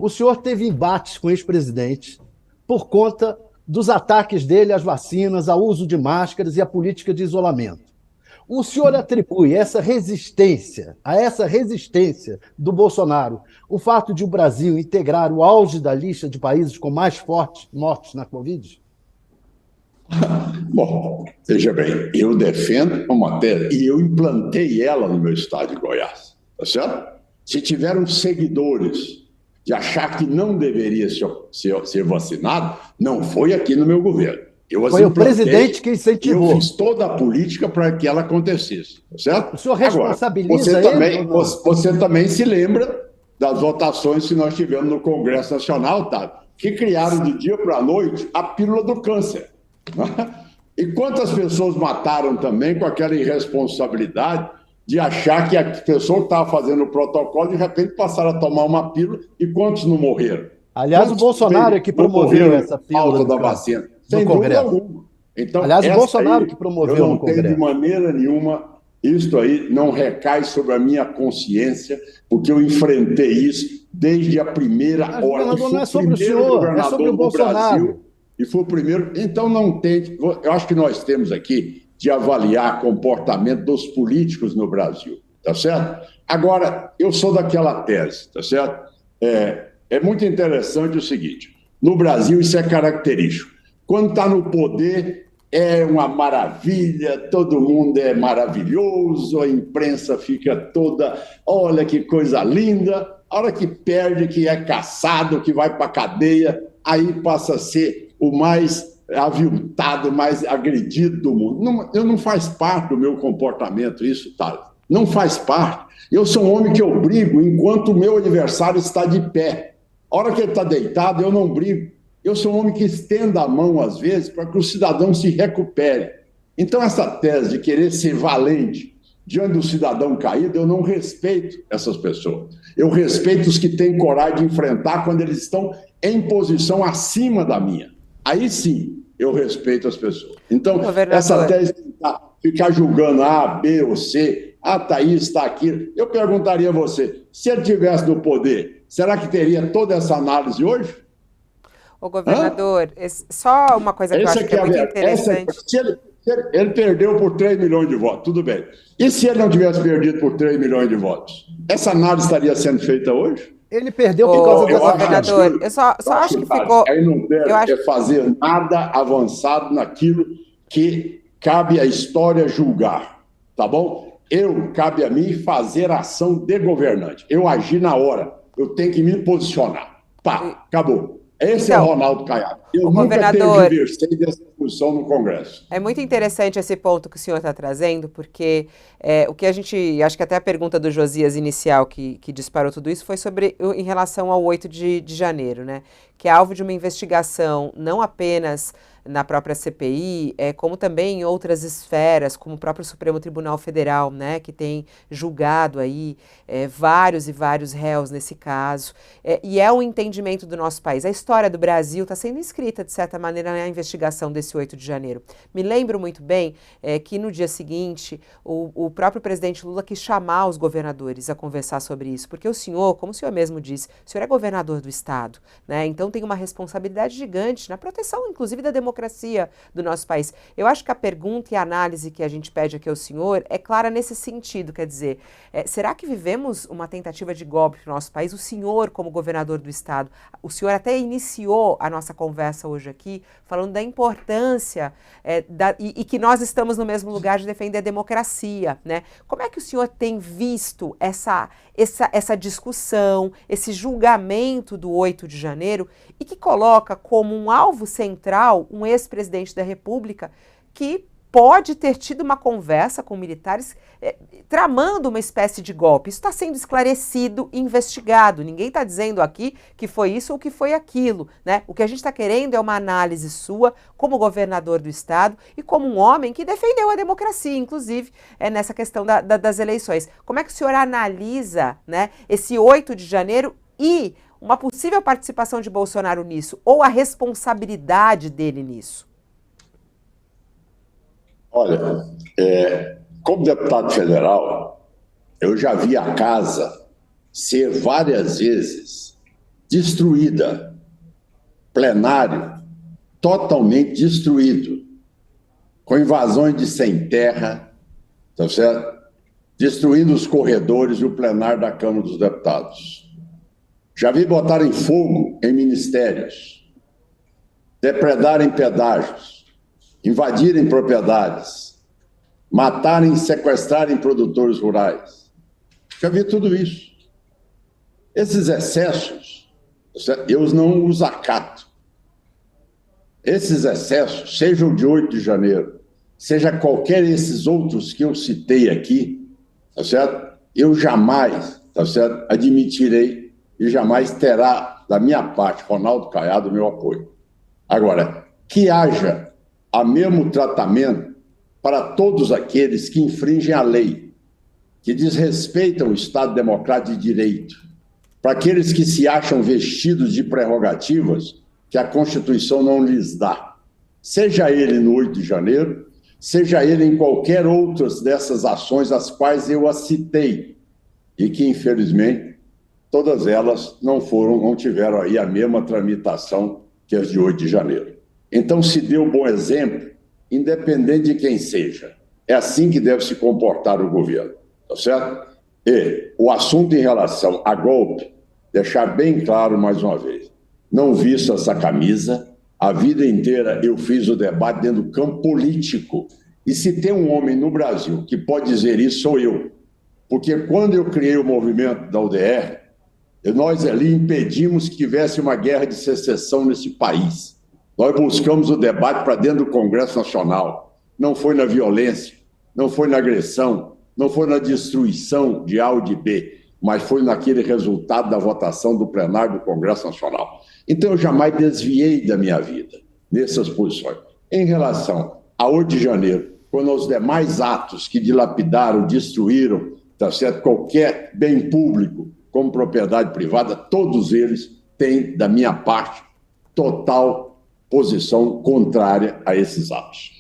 O senhor teve embates com o ex-presidente por conta dos ataques dele às vacinas, ao uso de máscaras e à política de isolamento. O senhor atribui a essa resistência do Bolsonaro, o fato de o Brasil integrar o auge da lista de países com mais fortes mortes na Covid? Bom, veja bem, eu defendo uma tese e eu implantei ela no meu estado de Goiás, tá certo? Se tiveram seguidores de achar que não deveria ser vacinado, não foi aqui no meu governo. Foi o presidente que incentivou. Eu fiz toda a política para que ela acontecesse, tá certo? O senhor responsabiliza ele? Você também se lembra das votações que nós tivemos no Congresso Nacional, tá? Que criaram de dia para a noite a pílula do câncer. E quantas pessoas mataram também com aquela irresponsabilidade de achar que a pessoa que estava fazendo o protocolo, de repente passaram a tomar uma pílula, e quantos não morreram? Aliás, o Bolsonaro é que promoveu essa pílula falta da vacina. Sem dúvida alguma. Então, aliás, o Bolsonaro que promoveu no Congresso. Eu não tenho de maneira nenhuma, isso aí não recai sobre a minha consciência, porque eu enfrentei isso desde a primeira hora. Não é sobre o senhor, é sobre o Bolsonaro. E foi o primeiro. Então, não tem. Eu acho que nós temos aqui de avaliar comportamento dos políticos no Brasil, tá certo? Agora, eu sou daquela tese, tá certo? É muito interessante o seguinte: no Brasil, isso é característico. Quando está no poder, é uma maravilha, todo mundo é maravilhoso, a imprensa fica toda, olha que coisa linda. A hora que perde, que é caçado, que vai para a cadeia, aí passa a ser o mais aviltado, mais agredido do mundo. Não faz parte do meu comportamento isso, Thales. Não faz parte. Eu sou um homem que eu brigo enquanto o meu adversário está de pé. A hora que ele está deitado, eu não brigo. Eu sou um homem que estenda a mão, às vezes, para que o cidadão se recupere. Então, essa tese de querer ser valente diante do cidadão caído, eu não respeito essas pessoas. Eu respeito os que têm coragem de enfrentar quando eles estão em posição acima da minha. Aí sim, eu respeito as pessoas. Então, essa tese de ficar julgando A, B ou C, tá isso, está aquilo, eu perguntaria a você, se ele estivesse no poder, será que teria toda essa análise hoje? Ô, governador, só uma coisa que eu acho que é muito interessante. Ele perdeu por 3 milhões de votos, tudo bem. E se ele não tivesse perdido por 3 milhões de votos? Essa análise estaria sendo feita hoje? Ele perdeu por causa dessa governador, eu só acho que ficou... Aí não deve fazer nada avançado naquilo que cabe à história julgar, tá bom? Cabe a mim fazer ação de governante. Eu agi na hora, eu tenho que me posicionar. Pá, acabou. Esse é o Ronaldo Caiado. Eu nunca tergiversei dessa posição no Congresso. É muito interessante esse ponto que o senhor está trazendo, porque o que a gente... Acho que até a pergunta do Josias inicial que disparou tudo isso foi sobre em relação ao 8 de janeiro, né? Que é alvo de uma investigação não apenas na própria CPI, como também em outras esferas, como o próprio Supremo Tribunal Federal, né, que tem julgado aí vários e vários réus nesse caso, e é um entendimento do nosso país. A história do Brasil está sendo escrita, de certa maneira, na investigação desse 8 de janeiro. Me lembro muito bem que no dia seguinte, o próprio presidente Lula quis chamar os governadores a conversar sobre isso, porque o senhor, como o senhor mesmo disse, o senhor é governador do estado, né, então tem uma responsabilidade gigante na proteção, inclusive, da democracia do nosso país. Eu acho que a pergunta e a análise que a gente pede aqui ao senhor é clara nesse sentido, quer dizer, será que vivemos uma tentativa de golpe no nosso país? O senhor, como governador do estado, o senhor até iniciou a nossa conversa hoje aqui falando da importância e que nós estamos no mesmo lugar de defender a democracia, né? Como é que o senhor tem visto essa discussão, esse julgamento do 8 de janeiro e que coloca como um alvo central um ex-presidente da República que pode ter tido uma conversa com militares tramando uma espécie de golpe? Isso está sendo esclarecido e investigado. Ninguém está dizendo aqui que foi isso ou que foi aquilo, né? O que a gente está querendo é uma análise sua como governador do estado e como um homem que defendeu a democracia, inclusive nessa questão das eleições. Como é que o senhor analisa, né, esse 8 de janeiro e uma possível participação de Bolsonaro nisso, ou a responsabilidade dele nisso? Olha, como deputado federal, eu já vi a casa ser várias vezes destruída. Plenário totalmente destruído, com invasões de sem terra, tá certo? Destruindo os corredores e o plenário da Câmara dos Deputados. Já vi botarem fogo em ministérios, depredarem pedágios, invadirem propriedades, matarem e sequestrarem produtores rurais. Já vi tudo isso. Esses excessos, eu não os acato. Esses excessos, seja o de 8 de janeiro, seja qualquer desses outros que eu citei aqui, tá certo? Eu jamais, tá certo, admitirei e jamais terá, da minha parte, Ronaldo Caiado, o meu apoio. Agora, que haja o mesmo tratamento para todos aqueles que infringem a lei, que desrespeitam o Estado Democrático de Direito, para aqueles que se acham vestidos de prerrogativas que a Constituição não lhes dá. Seja ele no 8 de janeiro, seja ele em qualquer outras dessas ações as quais eu as citei, e que, infelizmente, todas elas não tiveram aí a mesma tramitação que as de 8 de janeiro. Então, se dê um bom exemplo, independente de quem seja. É assim que deve se comportar o governo, tá certo? E o assunto em relação a golpe, deixar bem claro mais uma vez, não visto essa camisa, a vida inteira eu fiz o debate dentro do campo político. E se tem um homem no Brasil que pode dizer isso, sou eu. Porque quando eu criei o movimento da UDR, nós ali impedimos que tivesse uma guerra de secessão nesse país. Nós buscamos o debate para dentro do Congresso Nacional. Não foi na violência, não foi na agressão, não foi na destruição de A ou de B, mas foi naquele resultado da votação do plenário do Congresso Nacional. Então, eu jamais desviei da minha vida nessas posições. Em relação a 8 de janeiro, quando os demais atos que dilapidaram, destruíram, tá certo, qualquer bem público como propriedade privada, todos eles têm, da minha parte, total posição contrária a esses atos.